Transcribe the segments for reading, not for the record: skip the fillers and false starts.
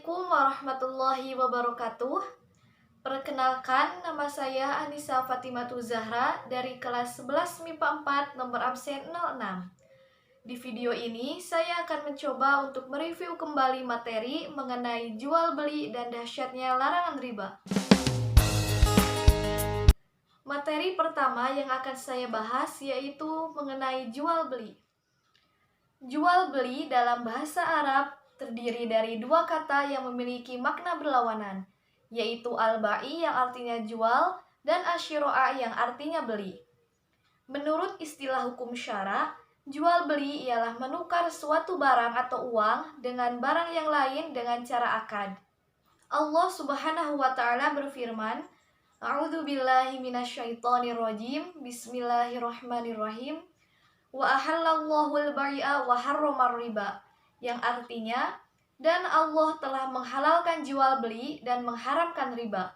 Assalamualaikum warahmatullahi wabarakatuh. Perkenalkan, nama saya Anissa Fatimatu Zahra dari kelas 11 MIPA 4 nomor absen 06. Di video ini, saya akan mencoba untuk mereview kembali materi mengenai jual beli dan dahsyatnya larangan riba. Materi pertama yang akan saya bahas yaitu mengenai jual beli. Jual beli dalam bahasa Arab terdiri dari dua kata yang memiliki makna berlawanan, yaitu al-ba'i yang artinya jual dan asy-syira'a yang artinya beli. Menurut istilah hukum syara, jual beli ialah menukar suatu barang atau uang dengan barang yang lain dengan cara akad. Allah Subhanahu wa taala berfirman, A'udzubillahi minasyaitonirrajim. Bismillahirrahmanirrahim. Wa ahallallahu al-bai'a wa harramar riba, yang artinya, dan Allah telah menghalalkan jual beli dan mengharamkan riba.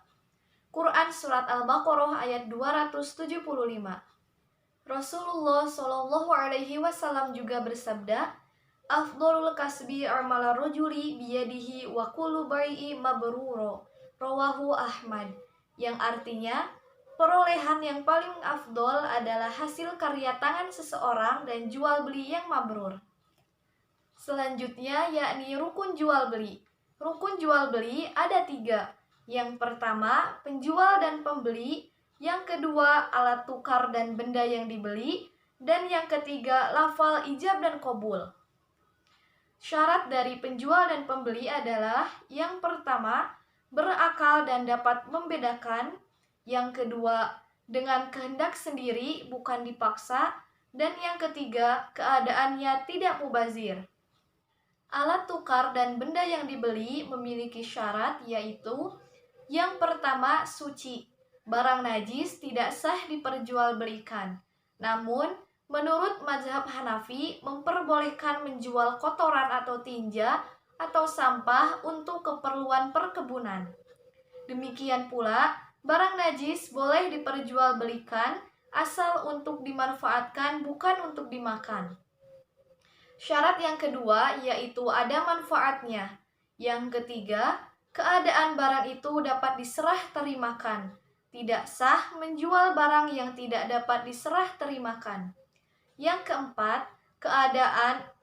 Quran Surat Al-Baqarah ayat 275. Rasulullah Shallallahu Alaihi Wasallam juga bersabda, Afdolul kasbi amala rojuli biyadihi wa kullu bai'i mabruro, rawahu Ahmad, yang artinya, perolehan yang paling afdol adalah hasil karya tangan seseorang dan jual beli yang mabrur. Selanjutnya yakni rukun jual beli. Rukun jual beli ada 3. Yang pertama, penjual dan pembeli. Yang kedua, alat tukar dan benda yang dibeli. Dan yang ketiga, lafal ijab dan qabul. Syarat dari penjual dan pembeli adalah yang pertama, berakal dan dapat membedakan. Yang kedua, dengan kehendak sendiri, bukan dipaksa. Dan yang ketiga, keadaannya tidak mubazir. Alat tukar dan benda yang dibeli memiliki syarat, yaitu yang pertama, suci. Barang najis tidak sah diperjualbelikan. Namun, menurut mazhab Hanafi, memperbolehkan menjual kotoran atau tinja atau sampah untuk keperluan perkebunan. Demikian pula, barang najis boleh diperjualbelikan asal untuk dimanfaatkan, bukan untuk dimakan. Syarat yang kedua yaitu ada manfaatnya. Yang ketiga, keadaan barang itu dapat diserah terimakan. Tidak sah menjual barang yang tidak dapat diserah terimakan. Yang keempat,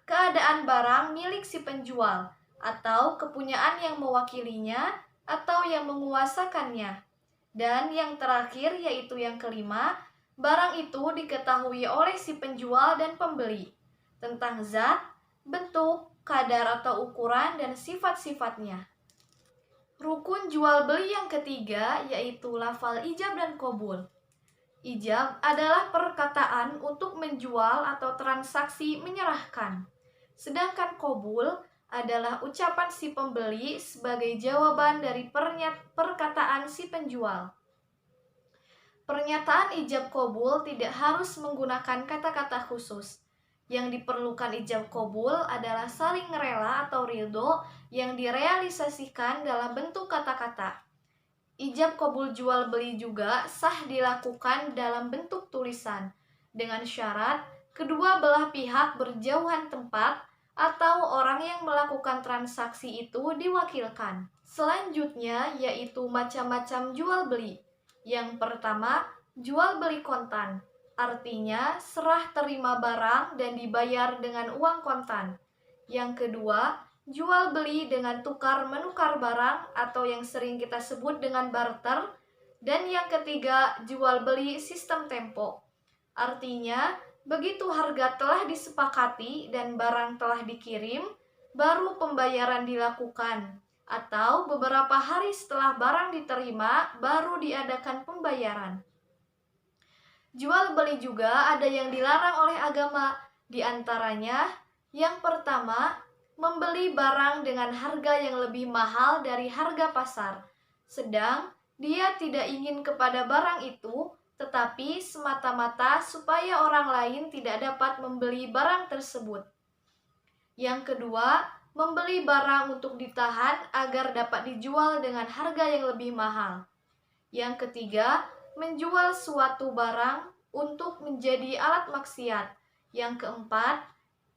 keadaan barang milik si penjual atau kepunyaan yang mewakilinya atau yang menguasakannya. Dan yang terakhir yaitu yang kelima, barang itu diketahui oleh si penjual dan pembeli tentang zat, bentuk, kadar atau ukuran, dan sifat-sifatnya. Rukun jual beli yang ketiga yaitu lafal ijab dan qabul. Ijab adalah perkataan untuk menjual atau transaksi menyerahkan. Sedangkan qabul adalah ucapan si pembeli sebagai jawaban dari perkataan si penjual. Pernyataan ijab qabul tidak harus menggunakan kata-kata khusus. Yang diperlukan ijab qabul adalah saling rela atau ridho yang direalisasikan dalam bentuk kata-kata. Ijab qabul jual beli juga sah dilakukan dalam bentuk tulisan, dengan syarat kedua belah pihak berjauhan tempat atau orang yang melakukan transaksi itu diwakilkan. Selanjutnya yaitu macam-macam jual beli. Yang pertama, jual beli kontan. Artinya serah terima barang dan dibayar dengan uang kontan. Yang kedua, jual beli dengan tukar menukar barang atau yang sering kita sebut dengan barter. Dan yang ketiga, jual beli sistem tempo. Artinya, begitu harga telah disepakati dan barang telah dikirim, baru pembayaran dilakukan. Atau beberapa hari setelah barang diterima, baru diadakan pembayaran. Jual beli juga ada yang dilarang oleh agama, di antaranya yang pertama, membeli barang dengan harga yang lebih mahal dari harga pasar, sedang dia tidak ingin kepada barang itu, tetapi semata-mata supaya orang lain tidak dapat membeli barang tersebut. Yang kedua, membeli barang untuk ditahan agar dapat dijual dengan harga yang lebih mahal. Yang ketiga, menjual suatu barang untuk menjadi alat maksiat. Yang keempat,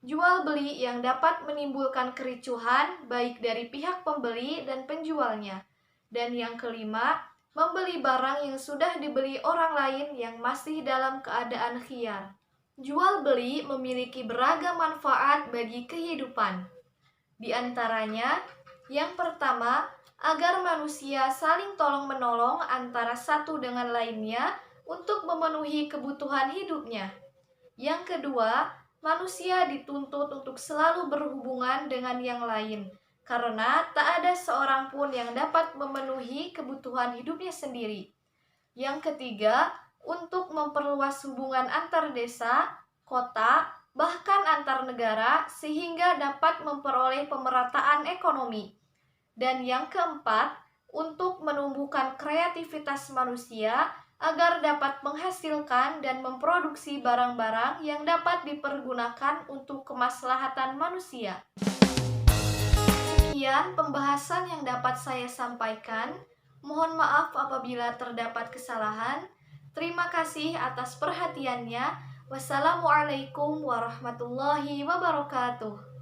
jual beli yang dapat menimbulkan kericuhan baik dari pihak pembeli dan penjualnya. Dan yang kelima, membeli barang yang sudah dibeli orang lain yang masih dalam keadaan khiyar. Jual beli memiliki beragam manfaat bagi kehidupan. Di antaranya, yang pertama, agar manusia saling tolong-menolong antara satu dengan lainnya untuk memenuhi kebutuhan hidupnya. Yang kedua, manusia dituntut untuk selalu berhubungan dengan yang lain, karena tak ada seorang pun yang dapat memenuhi kebutuhan hidupnya sendiri. Yang ketiga, untuk memperluas hubungan antar desa, kota, bahkan antar negara sehingga dapat memperoleh pemerataan ekonomi. Dan yang keempat, untuk menumbuhkan kreativitas manusia agar dapat menghasilkan dan memproduksi barang-barang yang dapat dipergunakan untuk kemaslahatan manusia. Sekian pembahasan yang dapat saya sampaikan. Mohon maaf apabila terdapat kesalahan. Terima kasih atas perhatiannya. Wassalamualaikum warahmatullahi wabarakatuh.